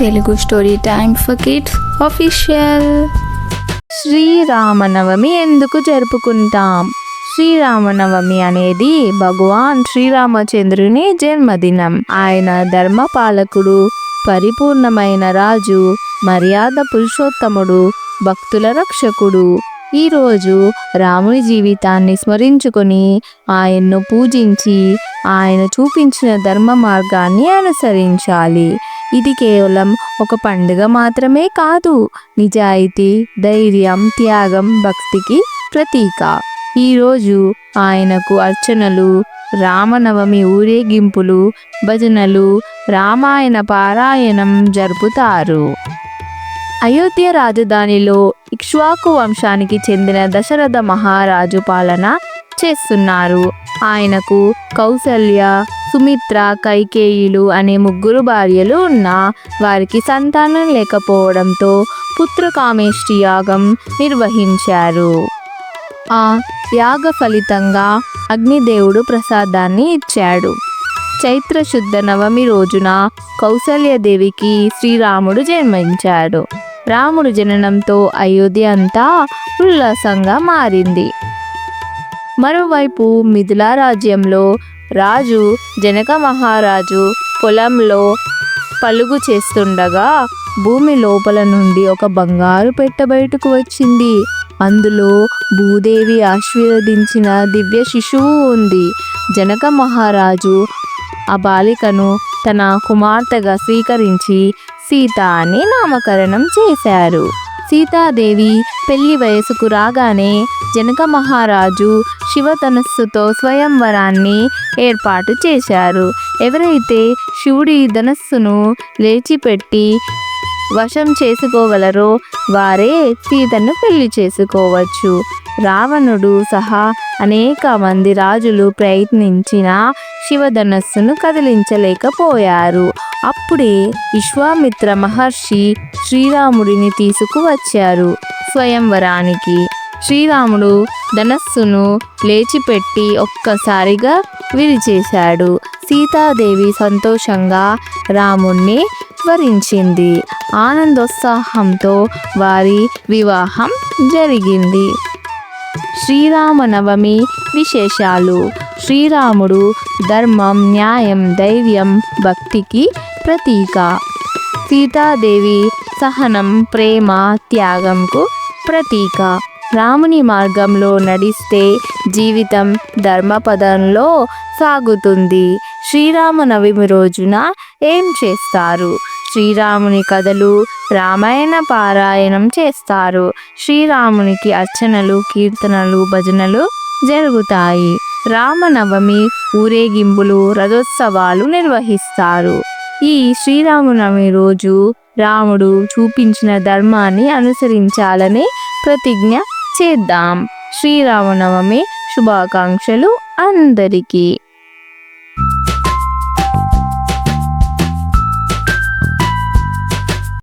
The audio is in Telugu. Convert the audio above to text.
Telugu story time for kids official. Sri Rama Navami ఎందుకు జరుపుకుంటాం? శ్రీరామనవమి అనేది భగవాన్ శ్రీరామచంద్రుని జన్మదినం. ఆయన ధర్మపాలకుడు, పరిపూర్ణమైన రాజు, మర్యాద పురుషోత్తముడు, భక్తుల రక్షకుడు. ఈరోజు రాముని జీవితాన్ని స్మరించుకొని ఆయన్ను పూజించి ఆయన చూపించిన ధర్మ మార్గాన్ని అనుసరించాలి. ఇది కేవలం ఒక పండుగ మాత్రమే కాదు, నిజాయితీ, ధైర్యం, త్యాగం, భక్తికి ప్రతీక. ఈరోజు ఆయనకు అర్చనలు, రామనవమి ఊరేగింపులు, భజనలు, రామాయణ పారాయణం జరుపుతారు. అయోధ్య రాజధానిలో ఇక్ష్వాకు వంశానికి చెందిన దశరథ మహారాజు పాలన చేస్తున్నారు. ఆయనకు కౌసల్య, సుమిత్ర, కైకేయులు అనే 3 భార్యలు ఉన్నా వారికి సంతానం లేకపోవడంతో పుత్రకామేష్టి యాగం నిర్వహించారు. ఆ యాగ ఫలితంగా అగ్నిదేవుడు ప్రసాదాన్ని ఇచ్చాడు. చైత్ర శుద్ధ నవమి రోజున కౌసల్యదేవికి శ్రీరాముడు జన్మించాడు. రాముడు జననంతో అయోధ్య అంతా ఉల్లాసంగా మారింది. మరోవైపు మిథిలా రాజ్యంలో రాజు జనక మహారాజు పొలంలో పలుగు చేస్తుండగా భూమి లోపల నుండి ఒక బంగారు పెట్టె బయటకు వచ్చింది. అందులో భూదేవి ఆశీర్వదించిన దివ్య శిశువు ఉంది. జనక మహారాజు ఆ బాలికను తన కుమార్తెగా స్వీకరించి సీత అని నామకరణం చేశారు. సీతాదేవి పెళ్లి వయసుకు రాగానే జనక మహారాజు శివధనస్సుతో స్వయంవరాన్ని ఏర్పాటు చేశారు. ఎవరైతే శివుడి ధనస్సును లేచిపెట్టి వశం చేసుకోగలరో వారే సీతను పెళ్లి చేసుకోవచ్చు. రావణుడు సహా అనేక మంది రాజులు ప్రయత్నించినా శివధనస్సును కదిలించలేకపోయారు. అప్పుడే విశ్వామిత్ర మహర్షి శ్రీరాముడిని తీసుకువచ్చారు స్వయంవరానికి. శ్రీరాముడు ధనస్సును లేచిపెట్టి ఒక్కసారిగా విరిచేశాడు. సీతాదేవి సంతోషంగా రాముణ్ణి వరించింది. ఆనందోత్సాహంతో వారి వివాహం జరిగింది. శ్రీరామనవమి విశేషాలు. శ్రీరాముడు ధర్మం, న్యాయం, ధైర్యం, భక్తికి ప్రతీక. సీతాదేవి సహనం, ప్రేమ, త్యాగంకు ప్రతీక. రాముని మార్గంలో నడిస్తే జీవితం ధర్మపదంలో సాగుతుంది. శ్రీరామనవమి రోజున ఏం చేస్తారు? శ్రీరాముని కథలు, రామాయణ పారాయణం చేస్తారు. శ్రీరామునికి అర్చనలు, కీర్తనలు, భజనలు జరుగుతాయి. రామనవమి ఊరేగింపులు, రథోత్సవాలు నిర్వహిస్తారు. ఈ శ్రీరామనవమి రోజు రాముడు చూపించిన ధర్మాన్ని అనుసరించాలని ప్రతిజ్ఞ చేద్దాం. శ్రీరామనవమి శుభాకాంక్షలు అందరికీ.